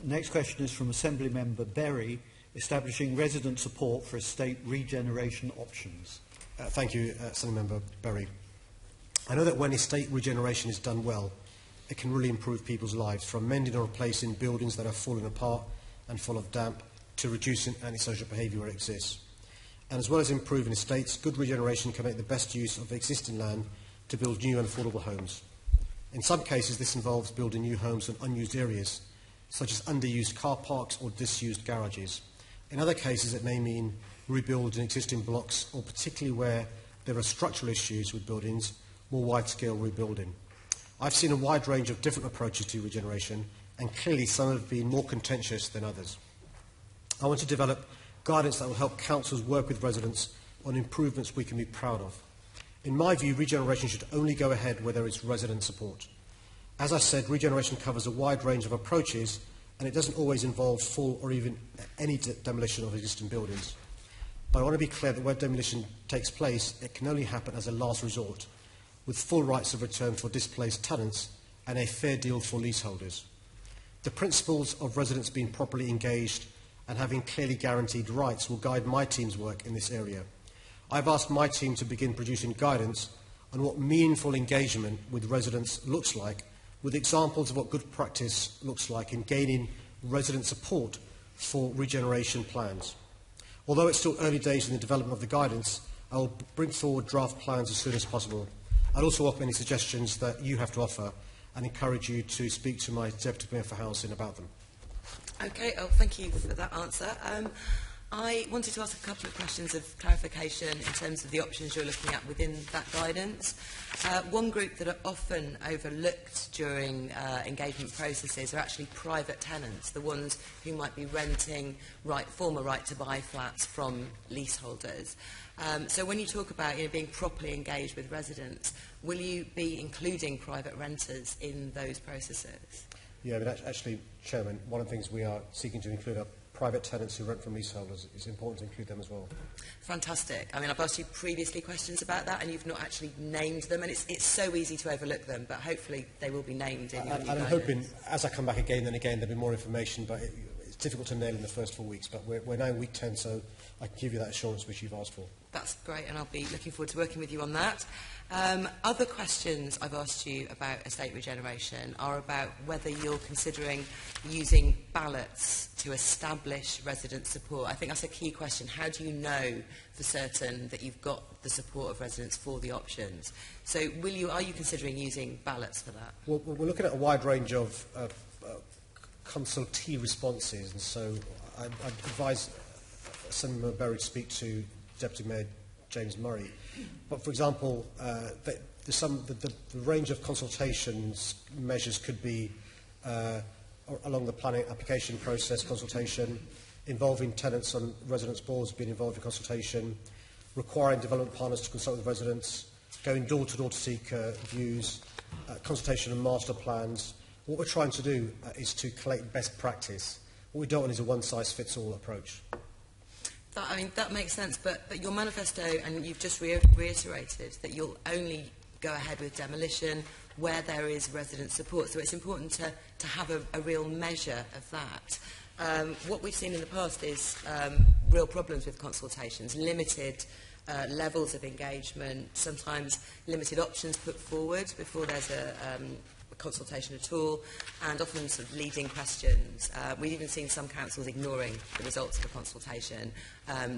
Next question is from Assembly Member Berry, establishing resident support for estate regeneration options. Thank you, Assembly Member Berry. I know that when estate regeneration is done well, it can really improve people's lives, from mending or replacing buildings that are falling apart and full of damp, to reducing antisocial behaviour where it exists. And as well as improving estates, good regeneration can make the best use of existing land to build new and affordable homes. In some cases, this involves building new homes in unused areas, such as underused car parks or disused garages. In other cases, it may mean rebuilding existing blocks, or particularly where there are structural issues with buildings, more wide-scale rebuilding. I've seen a wide range of different approaches to regeneration, and clearly some have been more contentious than others. I want to develop guidance that will help councils work with residents on improvements we can be proud of. In my view, regeneration should only go ahead where there is resident support. As I said, regeneration covers a wide range of approaches, and it doesn't always involve full or even any demolition of existing buildings. But I want to be clear that where demolition takes place, it can only happen as a last resort, with full rights of return for displaced tenants and a fair deal for leaseholders. The principles of residents being properly engaged and having clearly guaranteed rights will guide my team's work in this area. I've asked my team to begin producing guidance on what meaningful engagement with residents looks like, with examples of what good practice looks like in gaining resident support for regeneration plans. Although it's still early days in the development of the guidance, I will bring forward draft plans as soon as possible. I'll also offer any suggestions that you have to offer and encourage you to speak to my Deputy Mayor for Housing about them. Okay, thank you for that answer. I wanted to ask a couple of questions of clarification in terms of the options you're looking at within that guidance. One group that are often overlooked during engagement processes are actually private tenants, the ones who might be renting former right-to-buy flats from leaseholders. So when you talk about being properly engaged with residents, will you be including private renters in those processes? Yeah, but actually, Chairman, one of the things we are seeking to include are private tenants who rent from leaseholders. It's important to include them as well. Fantastic. I mean, I've asked you previously questions about that, and you've not actually named them, and it's so easy to overlook them, but hopefully they will be named in your new guidance. I'm hoping, as I come back again and again, there'll be more information, but it's difficult to nail in the first 4 weeks, but we're now in week 10, so I can give you that assurance which you've asked for. That's great, and I'll be looking forward to working with you on that. Other questions I've asked you about estate regeneration are about whether you're considering using ballots to establish resident support. I think that's a key question. How do you know for certain that you've got the support of residents for the options? So are you considering using ballots for that? Well, we're looking at a wide range of consultee responses, and so I'd advise Senator Berry to speak to Deputy Mayor James Murray. But for example, the range of consultations measures could be along the planning application process consultation, involving tenants on residents' boards being involved in consultation, requiring development partners to consult with residents, going door to door to seek views, consultation on master plans. What we're trying to do is to collect best practice. What we don't want is a one-size-fits-all approach. That makes sense, but your manifesto, and you've just reiterated that you'll only go ahead with demolition where there is resident support. So it's important to have a real measure of that. What we've seen in the past is real problems with consultations, limited levels of engagement, sometimes limited options put forward before there's a consultation at all, and often sort of leading questions. We've even seen some councils ignoring the results of a consultation,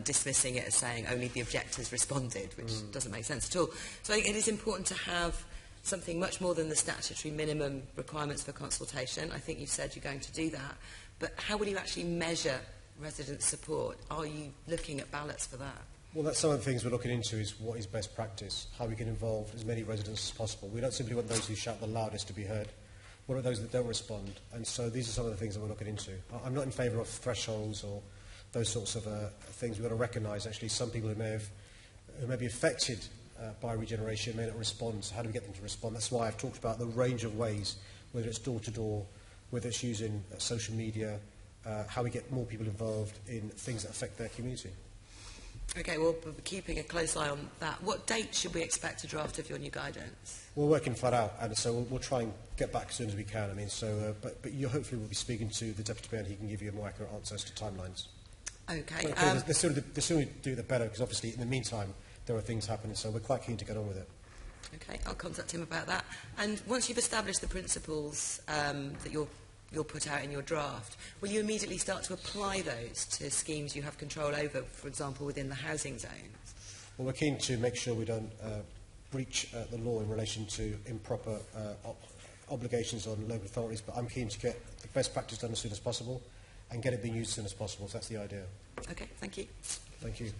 dismissing it as saying only the objectors responded, which doesn't make sense at all. So I think it is important to have something much more than the statutory minimum requirements for consultation. I think you've said you're going to do that, but how will you actually measure resident support? Are you looking at ballots for that? Well, that's some of the things we're looking into, is what is best practice, how we can involve as many residents as possible. We don't simply want those who shout the loudest to be heard. What are those that don't respond? And so these are some of the things that we're looking into. I'm not in favour of thresholds or those sorts of things. We've got to recognise, actually, some people who may be affected by regeneration may not respond. So how do we get them to respond? That's why I've talked about the range of ways, whether it's door-to-door, whether it's using social media, how we get more people involved in things that affect their community. Okay, well, we're keeping a close eye on that. What date should we expect a draft of your new guidance? We're working flat out, and so we'll try and get back as soon as we can. I mean, so, but you hopefully will be speaking to the Deputy Mayor, and he can give you a more accurate answer as to timelines. Okay. But the sooner we do, the better, because obviously in the meantime there are things happening, so we're quite keen to get on with it. Okay, I'll contact him about that. And once you've established the principles that you'll put out in your draft, will you immediately start to apply those to schemes you have control over, for example, within the housing zones? Well, we're keen to make sure we don't breach the law in relation to improper obligations on local authorities, but I'm keen to get the best practice done as soon as possible and get it being used as soon as possible, so that's the idea. Okay, thank you. Thank you.